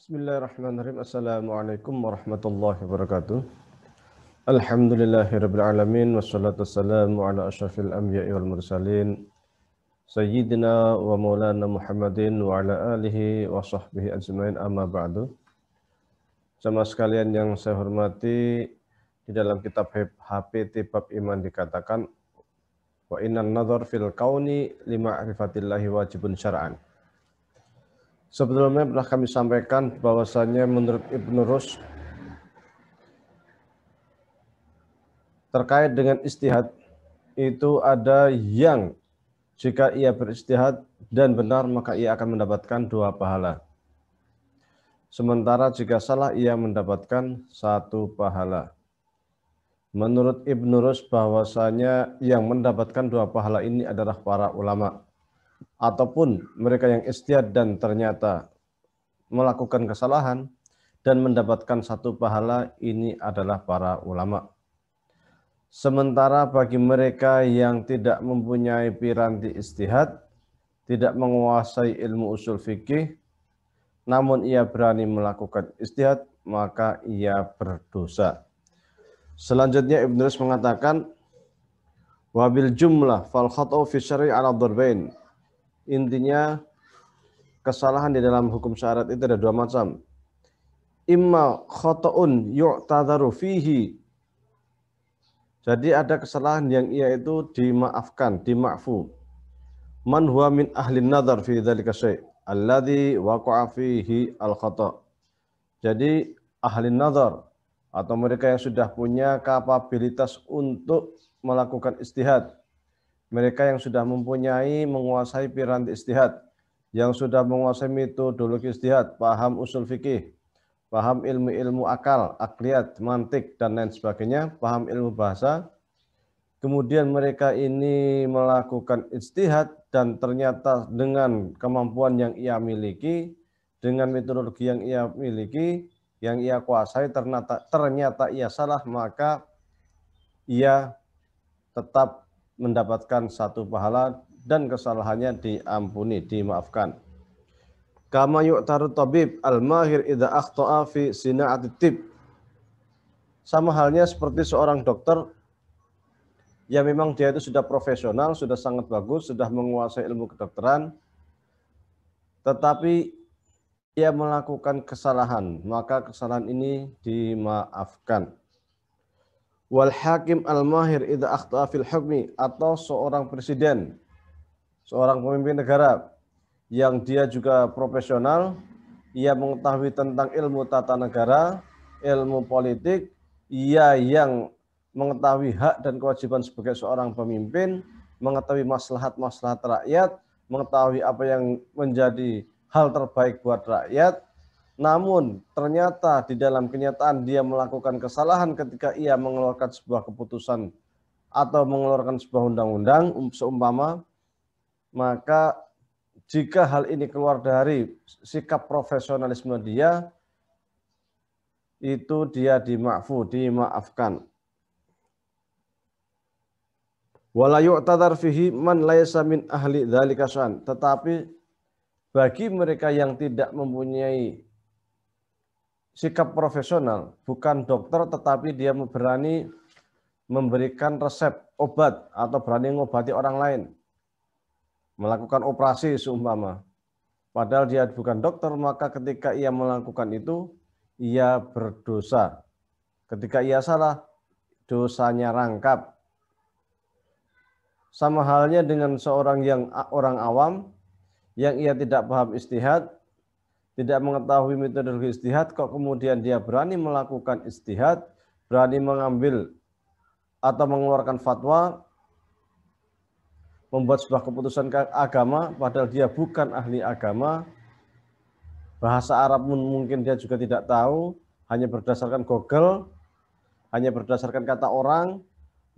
Bismillahirrahmanirrahim. Assalamualaikum warahmatullahi wabarakatuh. Alhamdulillahirabbil alamin wassalatu wassalamu ala asyrafil anbiya'i wal mursalin sayyidina wa maulana Muhammadin wa ala alihi wa sahbihi ajmain, amma ba'du. Sama sekalian yang saya hormati, di dalam kitab HPT bab iman dikatakan wa innan nadhar fil kauni lima'rifatillahi wajibun syar'an. Sebelumnya pernah kami sampaikan bahwasanya menurut Ibnu Rushd terkait dengan istihad itu ada yang jika ia beristihad dan benar maka ia akan mendapatkan 2 pahala. Sementara jika salah ia mendapatkan 1 pahala. Menurut Ibnu Rushd bahwasanya yang mendapatkan 2 pahala ini adalah para ulama. Ataupun mereka yang istihad dan ternyata melakukan kesalahan dan mendapatkan 1 pahala, ini adalah para ulama. Sementara bagi mereka yang tidak mempunyai piranti istihad, tidak menguasai ilmu usul fikih, namun ia berani melakukan istihad, maka ia berdosa. Selanjutnya Ibnu Rushd mengatakan, wabil jumlah fal khata'u fi syar'i 'ala dharbain. Intinya kesalahan di dalam hukum syariat itu ada 2 macam. Imma khata'un yu'tadharu fihi. Jadi ada kesalahan yang ia itu dimaafkan, dima'fu. Man huwa min ahli nadhar fi dzalika syai' alladhi waqa'a fihi al-khata'. Jadi ahli nadhar atau mereka yang sudah punya kapabilitas untuk melakukan istihad. Mereka yang sudah menguasai piranti istihad, yang sudah menguasai metodologi istihad, paham usul fikih, paham ilmu-ilmu akal, akliyat, mantik, dan lain sebagainya, paham ilmu bahasa. Kemudian mereka ini melakukan ijtihad dan ternyata dengan kemampuan yang ia miliki, dengan metodologi yang ia miliki, yang ia kuasai, ternyata ia salah, maka ia tetap mendapatkan 1 pahala dan kesalahannya diampuni, dimaafkan. Kama yu'taru tabib al-mahir idza akhta'a fi sina'ati tib. Sama halnya seperti seorang dokter yang memang dia itu sudah profesional, sudah sangat bagus, sudah menguasai ilmu kedokteran, tetapi ia melakukan kesalahan, maka kesalahan ini dimaafkan. Wal hakim al-mahir idza akhta'a fil hukmi, atau seorang presiden, seorang pemimpin negara yang dia juga profesional, ia mengetahui tentang ilmu tata negara, ilmu politik, ia yang mengetahui hak dan kewajiban sebagai seorang pemimpin, mengetahui maslahat-maslahat rakyat, mengetahui apa yang menjadi hal terbaik buat rakyat. Namun ternyata di dalam kenyataan dia melakukan kesalahan ketika ia mengeluarkan sebuah keputusan atau mengeluarkan sebuah undang-undang seumpama, maka jika hal ini keluar dari sikap profesionalisme dia, itu dia dimaafkan. Wala yu'tadhar fihi man laysa min ahli dzalika sya'an. Tetapi bagi mereka yang tidak mempunyai sikap profesional, bukan dokter tetapi dia berani memberikan resep obat atau berani mengobati orang lain, melakukan operasi seumpama, padahal dia bukan dokter, maka ketika ia melakukan itu, ia berdosa. Ketika ia salah, dosanya rangkap. Sama halnya dengan seorang yang orang awam, yang ia tidak paham istihad, tidak mengetahui metodologi istihad, kok kemudian dia berani melakukan istihad, berani mengambil atau mengeluarkan fatwa, membuat sebuah keputusan agama, padahal dia bukan ahli agama, bahasa Arab mungkin dia juga tidak tahu, hanya berdasarkan Google, hanya berdasarkan kata orang,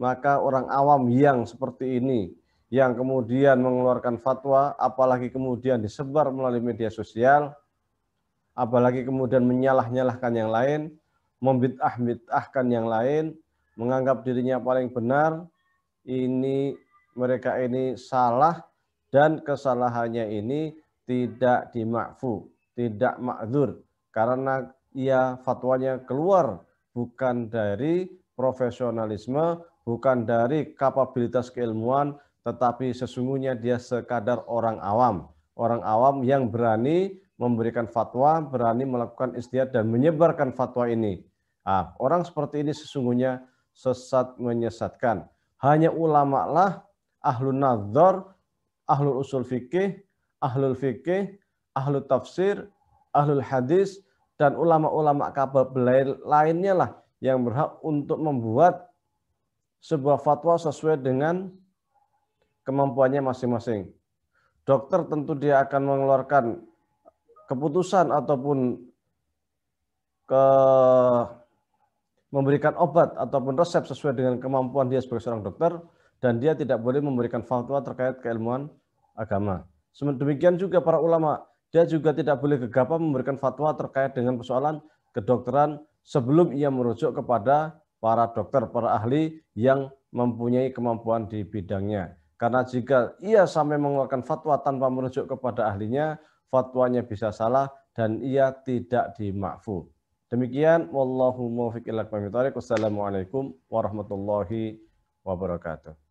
maka orang awam yang seperti ini, yang kemudian mengeluarkan fatwa, apalagi kemudian disebar melalui media sosial, apalagi kemudian menyalah-nyalahkan yang lain, membid'ah-bid'ahkan yang lain, menganggap dirinya paling benar, ini mereka ini salah dan kesalahannya ini tidak dimakfu, tidak ma'dzur, karena ia fatwanya keluar bukan dari profesionalisme, bukan dari kapabilitas keilmuan, tetapi sesungguhnya dia sekadar orang awam. Orang awam yang berani memberikan fatwa, berani melakukan ijtihad dan menyebarkan fatwa ini. Nah, orang seperti ini sesungguhnya sesat menyesatkan. Hanya ulama lah, ahlun nadzar, ahlul usul fikih, ahlul fikih, ahlul tafsir, ahlul hadis, dan ulama-ulama kabel lainnya lah yang berhak untuk membuat sebuah fatwa sesuai dengan kemampuannya masing-masing. Dokter tentu dia akan mengeluarkan keputusan ataupun memberikan obat ataupun resep sesuai dengan kemampuan dia sebagai seorang dokter, dan dia tidak boleh memberikan fatwa terkait keilmuan agama. Demikian juga para ulama, dia juga tidak boleh gegabah memberikan fatwa terkait dengan persoalan kedokteran sebelum ia merujuk kepada para dokter, para ahli yang mempunyai kemampuan di bidangnya. Karena jika ia sampai mengeluarkan fatwa tanpa merujuk kepada ahlinya, fatwanya bisa salah dan ia tidak dimakfu. Demikian, wallahu muwaffiq ila aqwamit thoriq. Wassalamualaikum warahmatullahi wabarakatuh.